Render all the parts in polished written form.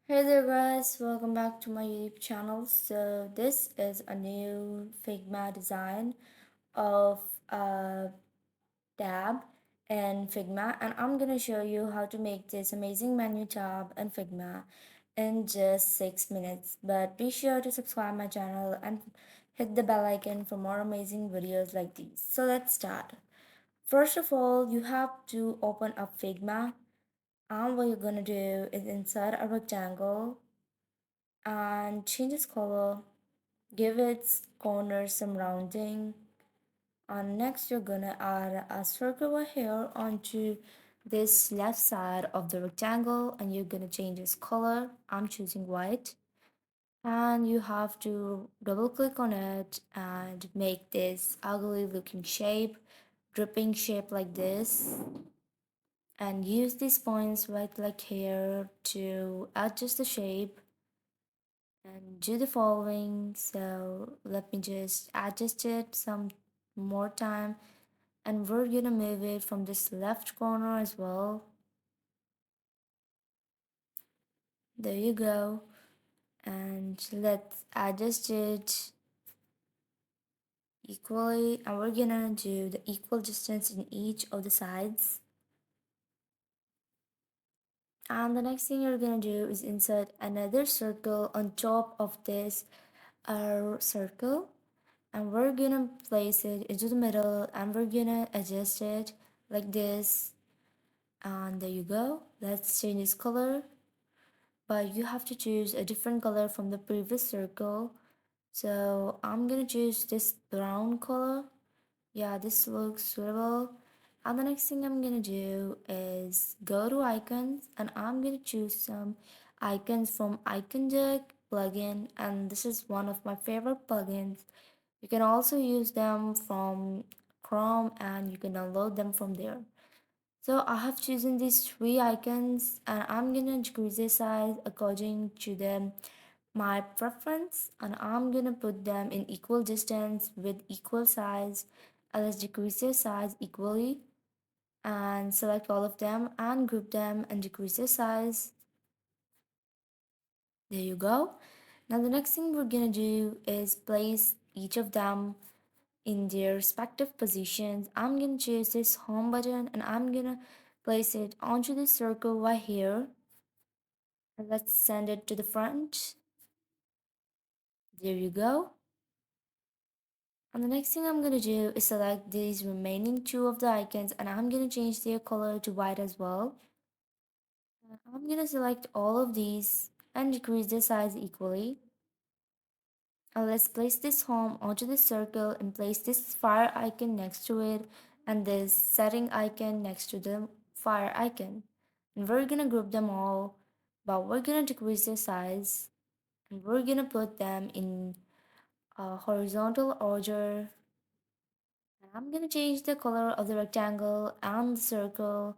Hey there guys, welcome back to my YouTube channel. So this is a new Figma design of a tab in Figma, and I'm gonna show you how to make this amazing menu tab in Figma in just 6 minutes. But be sure to subscribe my channel and hit the bell icon for more amazing videos like these. So let's start. First of all, you have to open up Figma, and what you're gonna do is insert a rectangle and change its color, give its corners some rounding, and next you're gonna add a circle over here onto this left side of the rectangle, and you're gonna change its color. I'm choosing white, and you have to double click on it and make this ugly looking shape, dripping shape like this, and use these points right like here to adjust the shape and do the following. So let me just adjust it some more time, and we're gonna move it from this left corner as well. There you go. And let's adjust it equally, and we're gonna do the equal distance in each of the sides. And the next thing you're gonna do is insert another circle on top of this circle, and we're gonna place it into the middle, and we're gonna adjust it like this. And there you go. Let's change its color, but you have to choose a different color from the previous circle. So I'm gonna choose this brown color. Yeah, this looks suitable. And the next thing I'm gonna do is go to icons, and I'm gonna choose some icons from Icon Deck plugin, and this is one of my favorite plugins. You can also use them from Chrome, and you can download them from there. So I have chosen these three icons, and I'm gonna decrease the size according to them my preference, and I'm gonna put them in equal distance with equal size, and let's decrease their size equally and select all of them and group them and decrease their size. There you go. Now the next thing we're gonna do is place each of them in their respective positions. I'm gonna choose this home button, and I'm gonna place it onto the circle right here. And let's send it to the front. There you go. And the next thing I'm gonna do is select these remaining two of the icons, and I'm gonna change their color to white as well. I'm gonna select all of these and decrease the size equally. Now let's place this home onto the circle and place this fire icon next to it and this setting icon next to the fire icon. And we're gonna group them all, but we're gonna decrease their size, and we're gonna put them in a horizontal order. And I'm gonna change the color of the rectangle and the circle.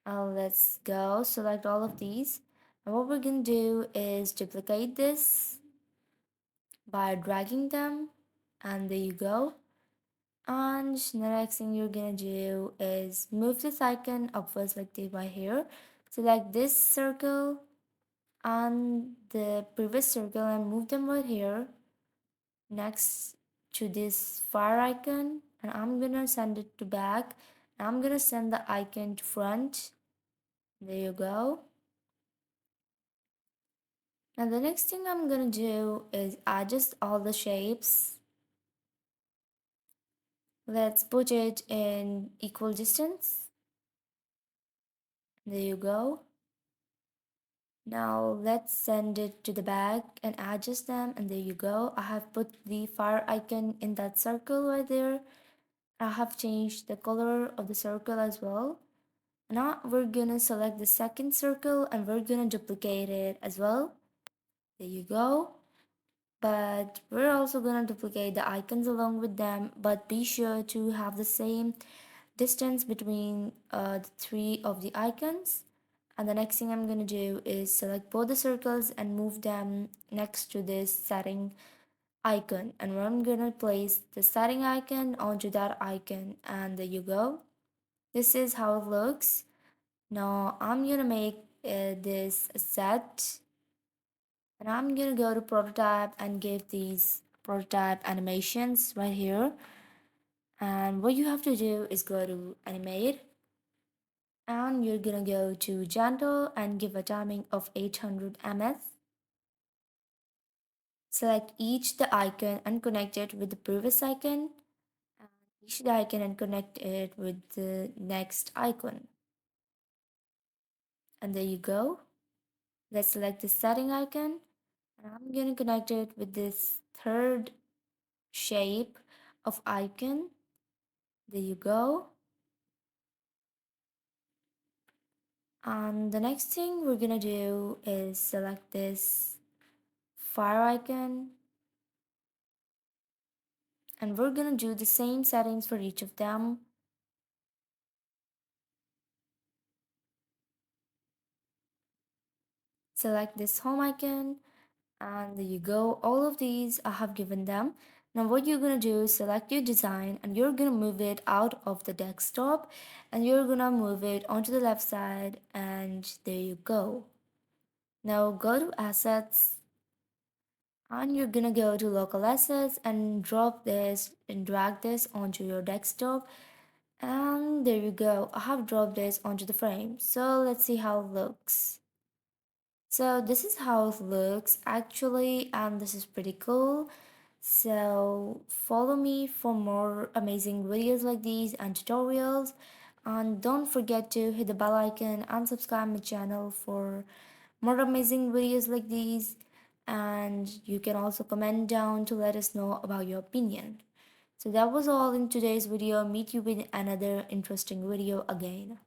Let's go select all of these. And what we're gonna do is duplicate this by dragging them, and there you go. And the next thing you're gonna do is move this icon upwards like this by here. Select this circle and the previous circle and move them right here next to this fire icon, and I'm gonna send it to back. I'm gonna send the icon to front. There you go. And the next thing I'm gonna do is adjust all the shapes. Let's put it in equal distance. There you go. Now let's send it to the back and adjust them, and there you go. I have put the fire icon in that circle right there. I have changed the color of the circle as well. Now we're gonna select the second circle and we're gonna duplicate it as well. There you go. But we're also gonna duplicate the icons along with them, but be sure to have the same distance between the three of the icons. And the next thing I'm gonna do is select both the circles and move them next to this setting icon, and I'm gonna place the setting icon onto that icon, and there you go. This is how it looks. Now I'm gonna make this a set, And I'm gonna go to prototype and give these prototype animations right here. And what you have to do is go to animate, and you're gonna go to gentle and give a timing of 800 ms. Select each the icon and connect it with the previous icon, and each the icon and connect it with the next icon. And there you go. Let's select the setting icon, and I'm gonna connect it with this third shape of icon. There you go. And the next thing we're gonna do is select this fire icon, and we're gonna do the same settings for each of them. Select this home icon, and there you go. All of these I have given them. Now what you're gonna do is select your design, and you're gonna move it out of the desktop, and you're gonna move it onto the left side, and there you go. Now go to assets, and you're gonna go to local assets and drop this and drag this onto your desktop, and there you go. I have dropped this onto the frame, so let's see how it looks. So this is how it looks actually, and this is pretty cool. So follow me for more amazing videos like these and tutorials, and don't forget to hit the bell icon and subscribe my channel for more amazing videos like these. And you can also comment down to let us know about your opinion. So that was all in today's video. Meet you with another interesting video again.